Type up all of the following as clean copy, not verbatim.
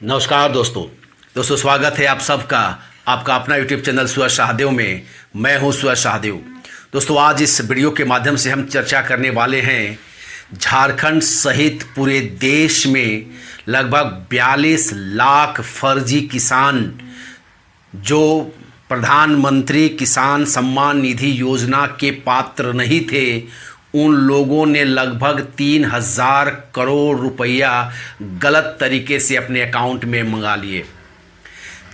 नमस्कार दोस्तों स्वागत है आप सबका आपका अपना यूट्यूब चैनल सूरज शाहदेव में। मैं हूं सूरज शाहदेव। दोस्तों आज इस वीडियो के माध्यम से हम चर्चा करने वाले हैं झारखंड सहित पूरे देश में लगभग 42 लाख फर्जी किसान जो प्रधानमंत्री किसान सम्मान निधि योजना के पात्र नहीं थे, उन लोगों ने लगभग 3,000 करोड़ रुपया गलत तरीके से अपने अकाउंट में मंगा लिए।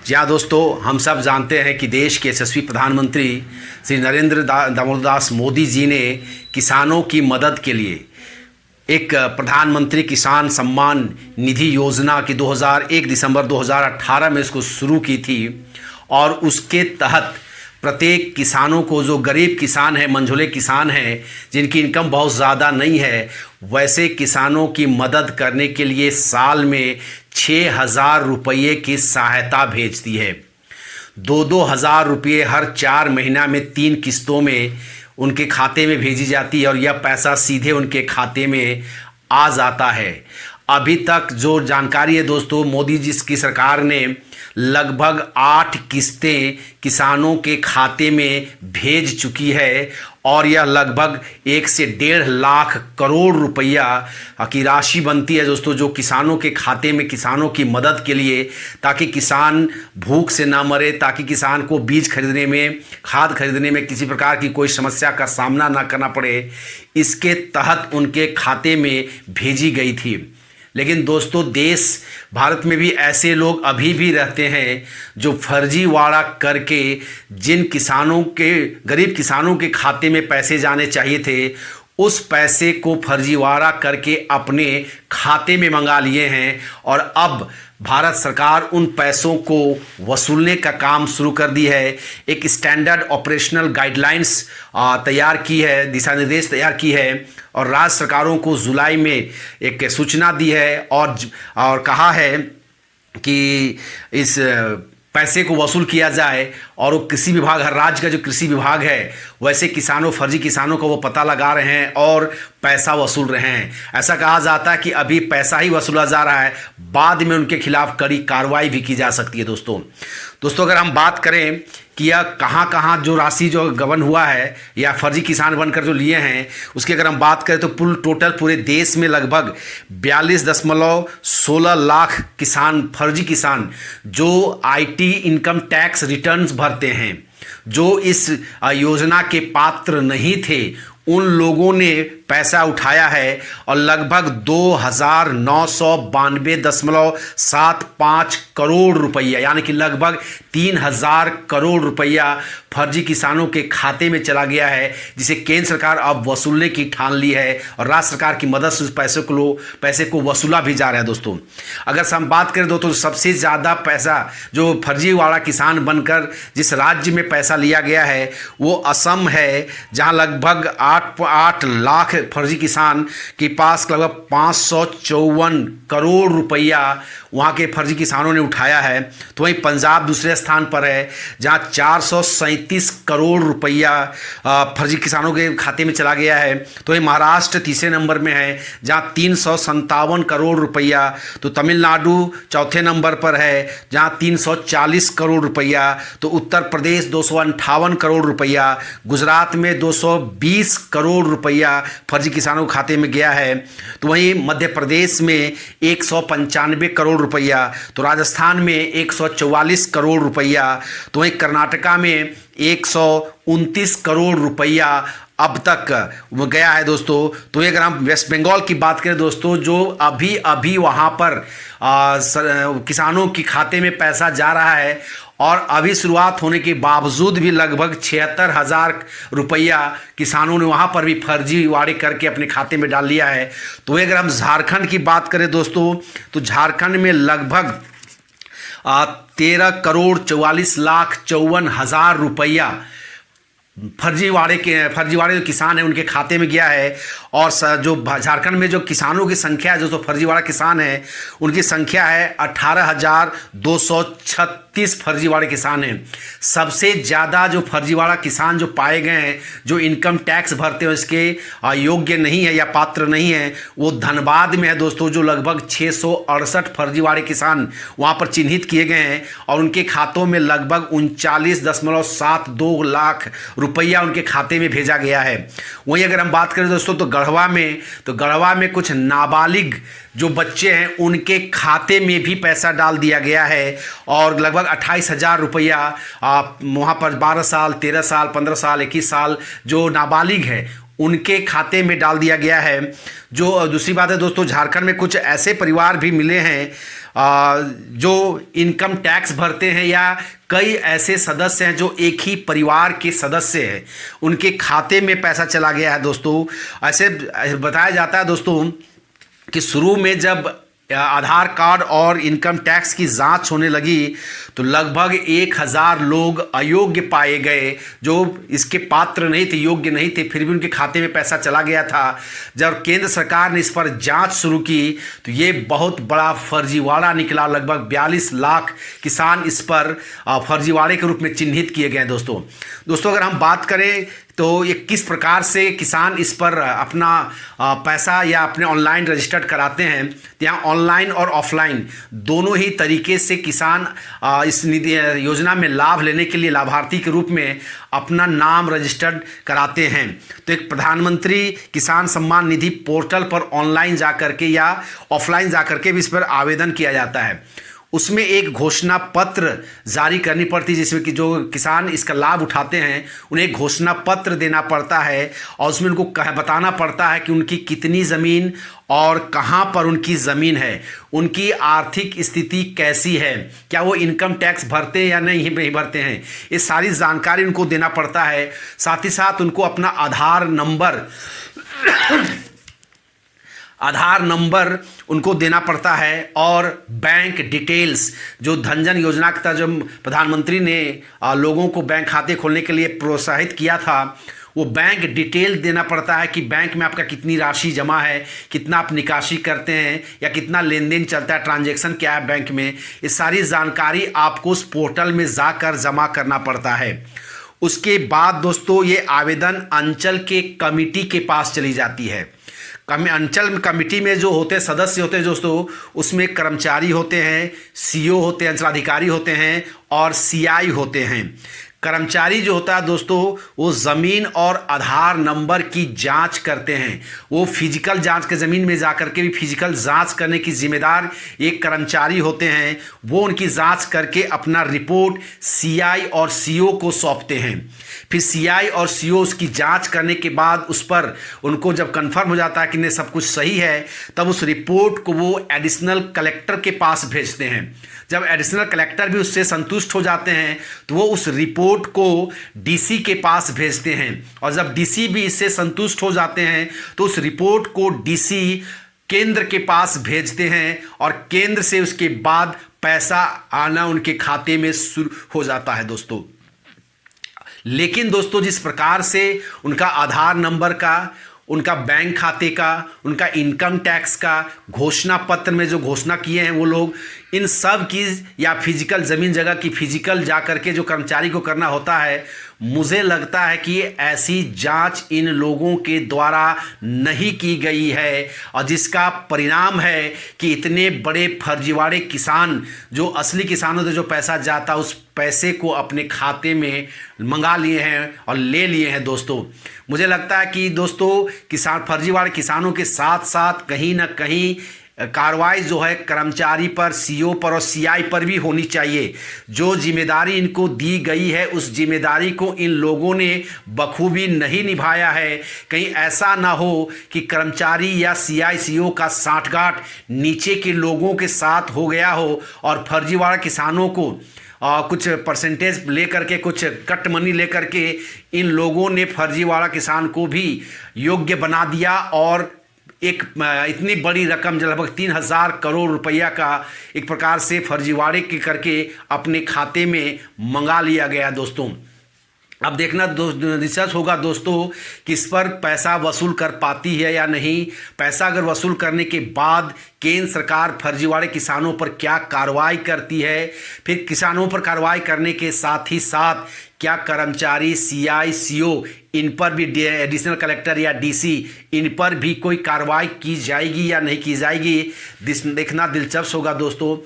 क्या दोस्तों, हम सब जानते हैं कि देश के यशस्वी प्रधानमंत्री श्री नरेंद्र दामोदर दास मोदी जी ने किसानों की मदद के लिए एक प्रधानमंत्री किसान सम्मान निधि योजना की 1 दिसंबर 2018 में इसको शुरू की थी और उसके तहत प्रत्येक किसानों को, जो गरीब किसान हैं, मंझोले किसान हैं, जिनकी इनकम बहुत ज़्यादा नहीं है, वैसे किसानों की मदद करने के लिए साल में 6,000 रुपये की सहायता भेजती है। 2-2 हज़ार रुपये हर 4 महीना में 3 किस्तों में उनके खाते में भेजी जाती है और यह पैसा सीधे उनके खाते में आ जाता है। अभी तक जो जानकारी है दोस्तों, मोदी जी की सरकार ने लगभग 8 किस्तें किसानों के खाते में भेज चुकी है और यह लगभग 1 से 1.5 लाख करोड़ रुपया की राशि बनती है दोस्तों, जो किसानों के खाते में किसानों की मदद के लिए, ताकि किसान भूख से ना मरे, ताकि किसान को बीज खरीदने में, खाद खरीदने में किसी प्रकार की कोई समस्या का सामना ना करना पड़े, इसके तहत उनके खाते में भेजी गई थी। लेकिन दोस्तों, देश भारत में भी ऐसे लोग अभी भी रहते हैं जो फर्जीवाड़ा करके जिन किसानों के, गरीब किसानों के खाते में पैसे जाने चाहिए थे, उस पैसे को फर्जीवाड़ा करके अपने खाते में मंगा लिए हैं और अब भारत सरकार उन पैसों को वसूलने का काम शुरू कर दी है। एक स्टैंडर्ड ऑपरेशनल गाइडलाइंस तैयार की है, दिशा निर्देश तैयार की है और राज्य सरकारों को जुलाई में एक सूचना दी है और कहा है कि इस पैसे को वसूल किया जाए और वो कृषि विभाग, हर राज्य का जो कृषि विभाग है, वैसे किसानों, फर्जी किसानों को वो पता लगा रहे हैं और पैसा वसूल रहे हैं। ऐसा कहा जाता है कि अभी पैसा ही वसूला जा रहा है, बाद में उनके खिलाफ कड़ी कार्रवाई भी की जा सकती है। दोस्तों अगर हम बात करें कि यह कहाँ जो राशि जो गबन हुआ है या फर्जी किसान बनकर जो लिए हैं, उसकी अगर हम बात करें तो टोटल पूरे देश में लगभग 42.16 लाख किसान, फर्जी किसान जो आईटी इनकम टैक्स रिटर्न्स भरते हैं, जो इस योजना के पात्र नहीं थे, उन लोगों ने पैसा उठाया है और लगभग 2,992.75 करोड़ रुपया, यानी कि लगभग 3,000 करोड़ रुपया फर्जी किसानों के खाते में चला गया है, जिसे केंद्र सरकार अब वसूलने की ठान ली है और राज्य सरकार की मदद से उस पैसे को वसूला भी जा रहा है। दोस्तों अगर हम बात करें दोस्तों, तो सबसे ज़्यादा पैसा जो फर्जीवाड़ा किसान बनकर जिस राज्य में पैसा लिया गया है वो असम है, जहाँ लगभग 8 लाख फर्जी किसान के पास लगभग 554 करोड़ रुपया वहाँ के फर्जी किसानों ने उठाया है। तो वहीं पंजाब दूसरे स्थान पर है, जहाँ 437 करोड़ रुपया फर्जी किसानों के खाते में चला गया है। तो वहीं महाराष्ट्र तीसरे नंबर में है, जहाँ 357 करोड़ रुपया। तो तमिलनाडु चौथे नंबर पर है, जहाँ 340 करोड़ रुपया। तो उत्तर प्रदेश 258 करोड़ रुपया, गुजरात में 220 करोड़ रुपया फर्जी किसानों के खाते में गया है। तो वहीं मध्य प्रदेश में 195 करोड़ रुपया, तो राजस्थान में 144 करोड़ रुपया, तो वहीं कर्नाटका में 129 करोड़ रुपया अब तक गया है। दोस्तों तो अगर हम वेस्ट बंगाल की बात करें दोस्तों, जो अभी वहाँ पर किसानों के खाते में पैसा जा रहा है और अभी शुरुआत होने के बावजूद भी लगभग 76,000 रुपया किसानों ने वहाँ पर भी फर्जीवाड़े करके अपने खाते में डाल लिया है। तो अगर हम झारखंड की बात करें दोस्तों, तो झारखंड में लगभग 13,44,54,000 रुपया फर्जीवाड़े जो किसान हैं उनके खाते में गया है और जो झारखंड में जो किसानों की संख्या है, जो तो फर्जीवाड़ा किसान है, उनकी संख्या है 18,236 फर्जीवाड़े किसान हैं। सबसे ज़्यादा जो फर्जीवाड़ा किसान जो पाए गए हैं, जो इनकम टैक्स भरते हैं इसके योग्य नहीं है या पात्र नहीं है, वो धनबाद में है दोस्तों, जो लगभग 668 फर्जीवाड़े किसान वहाँ पर चिन्हित किए गए हैं और उनके खातों में लगभग 39.72 लाख रुपया उनके खाते में भेजा गया है। वहीं अगर हम बात करें दोस्तों तो गढ़वा में कुछ नाबालिग जो बच्चे हैं उनके खाते में भी पैसा डाल दिया गया है और लगभग 28,000 रुपया वहाँ पर 12 साल, 13 साल, 15 साल, 21 साल जो नाबालिग है उनके खाते में डाल दिया गया है। जो दूसरी बात है दोस्तों, झारखंड में कुछ ऐसे परिवार भी मिले हैं जो इनकम टैक्स भरते हैं या कई ऐसे सदस्य हैं जो एक ही परिवार के सदस्य हैं, उनके खाते में पैसा चला गया है दोस्तों। ऐसे बताया जाता है दोस्तों कि शुरू में जब आधार कार्ड और इनकम टैक्स की जांच होने लगी तो लगभग 1,000 लोग अयोग्य पाए गए, जो इसके पात्र नहीं थे, योग्य नहीं थे, फिर भी उनके खाते में पैसा चला गया था। जब केंद्र सरकार ने इस पर जांच शुरू की तो ये बहुत बड़ा फर्जीवाड़ा निकला। लगभग 42 लाख किसान इस पर फर्जीवाड़े के रूप में चिन्हित किए गए दोस्तों। अगर हम बात करें तो ये किस प्रकार से किसान इस पर अपना पैसा या अपने ऑनलाइन रजिस्टर्ड कराते हैं, तो यहाँ ऑनलाइन और ऑफलाइन दोनों ही तरीके से किसान इस निधि योजना में लाभ लेने के लिए लाभार्थी के रूप में अपना नाम रजिस्टर्ड कराते हैं। तो एक प्रधानमंत्री किसान सम्मान निधि पोर्टल पर ऑनलाइन जा करके या ऑफलाइन जा करके भी इस पर आवेदन किया जाता है। उसमें एक घोषणा पत्र जारी करनी पड़ती है, जिसमें कि जो किसान इसका लाभ उठाते हैं उन्हें एक घोषणा पत्र देना पड़ता है और उसमें उनको बताना पड़ता है कि उनकी कितनी ज़मीन और कहाँ पर उनकी ज़मीन है, उनकी आर्थिक स्थिति कैसी है, क्या वो इनकम टैक्स भरते हैं या नहीं भरते हैं, ये सारी जानकारी उनको देना पड़ता है। साथ ही साथ उनको अपना आधार नंबर उनको देना पड़ता है और बैंक डिटेल्स, जो धन योजना के तहत जो प्रधानमंत्री ने लोगों को बैंक खाते खोलने के लिए प्रोत्साहित किया था, वो बैंक डिटेल देना पड़ता है कि बैंक में आपका कितनी राशि जमा है, कितना आप निकासी करते हैं या कितना लेन देन चलता है, ट्रांजैक्शन क्या है बैंक में, ये सारी जानकारी आपको उस पोर्टल में जाकर जमा करना पड़ता है। उसके बाद दोस्तों ये आवेदन अंचल के कमेटी के पास चली जाती है। अंचल कमेटी में जो होते हैं सदस्य होते हैं दोस्तों, उसमें कर्मचारी होते हैं, सीओ होते हैं, अंचलाधिकारी होते हैं और सीआई होते हैं। कर्मचारी जो होता है दोस्तों वो ज़मीन और आधार नंबर की जांच करते हैं। वो फिजिकल जांच के ज़मीन में जाकर के भी फिजिकल जांच करने की जिम्मेदार एक कर्मचारी होते हैं। वो उनकी जांच करके अपना रिपोर्ट सीआई और सीओ को सौंपते हैं। फिर सीआई और सीओ उसकी जांच करने के बाद उस पर उनको जब कंफर्म हो जाता है कि नहीं सब कुछ सही है, तब उस रिपोर्ट को वो एडिशनल कलेक्टर के पास भेजते हैं। जब एडिशनल कलेक्टर भी उससे संतुष्ट हो जाते हैं तो वो उस रिपोर्ट को डीसी के पास भेजते हैं और जब डीसी भी इससे संतुष्ट हो जाते हैं तो उस रिपोर्ट को डीसी केंद्र के पास भेजते हैं और केंद्र से उसके बाद पैसा आना उनके खाते में शुरू हो जाता है दोस्तों। लेकिन दोस्तों जिस प्रकार से उनका आधार नंबर का, उनका बैंक खाते का, उनका इनकम टैक्स का घोषणा पत्र में जो घोषणा किए हैं वो लोग, इन सब की या फिजिकल ज़मीन जगह की फिजिकल जा करके जो कर्मचारी को करना होता है, मुझे लगता है कि ऐसी जांच इन लोगों के द्वारा नहीं की गई है और जिसका परिणाम है कि इतने बड़े फर्जीवाड़े किसान जो असली किसानों से जो पैसा जाता उस पैसे को अपने खाते में मंगा लिए हैं और ले लिए हैं दोस्तों। मुझे लगता है कि दोस्तों फर्जीवाड़े किसानों के साथ साथ कहीं ना कहीं कार्रवाई जो है कर्मचारी पर, सीओ पर और सीआई पर भी होनी चाहिए। जो जिम्मेदारी इनको दी गई है उस जिम्मेदारी को इन लोगों ने बखूबी नहीं निभाया है। कहीं ऐसा ना हो कि कर्मचारी या सीआई सीओ का साठगांठ नीचे के लोगों के साथ हो गया हो और फर्जीवाड़ा किसानों को कुछ परसेंटेज लेकर के, कुछ कट मनी लेकर के इन लोगों ने फर्जीवाड़ा किसान को भी योग्य बना दिया और एक इतनी बड़ी रकम लगभग 3,000 करोड़ रुपया का एक प्रकार से फर्जीवाड़े के करके अपने खाते में मंगा लिया गया दोस्तों। अब देखना रिसर्च होगा दोस्तों कि इस पर पैसा वसूल कर पाती है या नहीं। पैसा अगर वसूल करने के बाद केंद्र सरकार फर्जीवाड़े किसानों पर क्या कार्रवाई करती है, फिर किसानों पर कार्रवाई करने के साथ ही साथ क्या कर्मचारी सीआई सीओ इन पर भी एडिशनल कलेक्टर या डीसी इन पर भी कोई कार्रवाई की जाएगी या नहीं की जाएगी, देखना दिलचस्प होगा दोस्तों।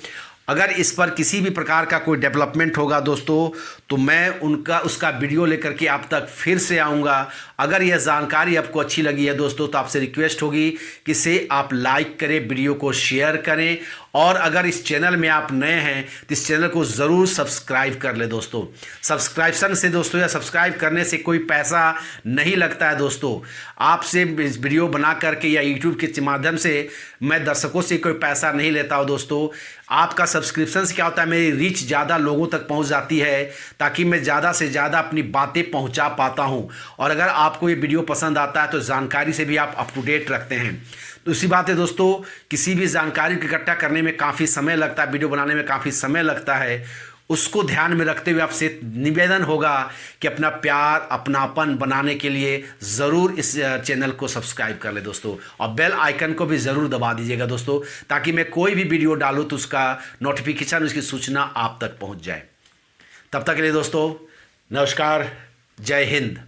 अगर इस पर किसी भी प्रकार का कोई डेवलपमेंट होगा दोस्तों तो मैं उसका वीडियो लेकर के आप तक फिर से आऊँगा। अगर यह जानकारी आपको अच्छी लगी है दोस्तों तो आपसे रिक्वेस्ट होगी कि इसे आप लाइक करें, वीडियो को शेयर करें, और अगर इस चैनल में आप नए हैं तो इस चैनल को ज़रूर सब्सक्राइब कर ले दोस्तों। सब्सक्रिप्शन से दोस्तों या सब्सक्राइब करने से कोई पैसा नहीं लगता है दोस्तों। आपसे इस वीडियो बना करके या यूट्यूब के माध्यम से मैं दर्शकों से कोई पैसा नहीं लेता हूँ दोस्तों। आपका सब्सक्रिप्शन से क्या होता है, मेरी रीच ज़्यादा लोगों तक पहुँच जाती है ताकि मैं ज़्यादा से ज़्यादा अपनी बातें पहुँचा पाता हूँ। और अगर आपको ये वीडियो पसंद आता है तो जानकारी से भी आप अप टू डेट रखते हैं। तो इसी बात है दोस्तों, किसी भी जानकारी को इकट्ठा करने में काफ़ी समय लगता है, वीडियो बनाने में काफ़ी समय लगता है, उसको ध्यान में रखते हुए आपसे निवेदन होगा कि अपना प्यार अपनापन बनाने के लिए ज़रूर इस चैनल को सब्सक्राइब कर ले दोस्तों, और बेल आइकन को भी ज़रूर दबा दीजिएगा दोस्तों, ताकि मैं कोई भी वीडियो डालूँ तो उसका नोटिफिकेशन, उसकी सूचना आप तक पहुंच जाए। तब तक के लिए दोस्तों नमस्कार, जय हिंद।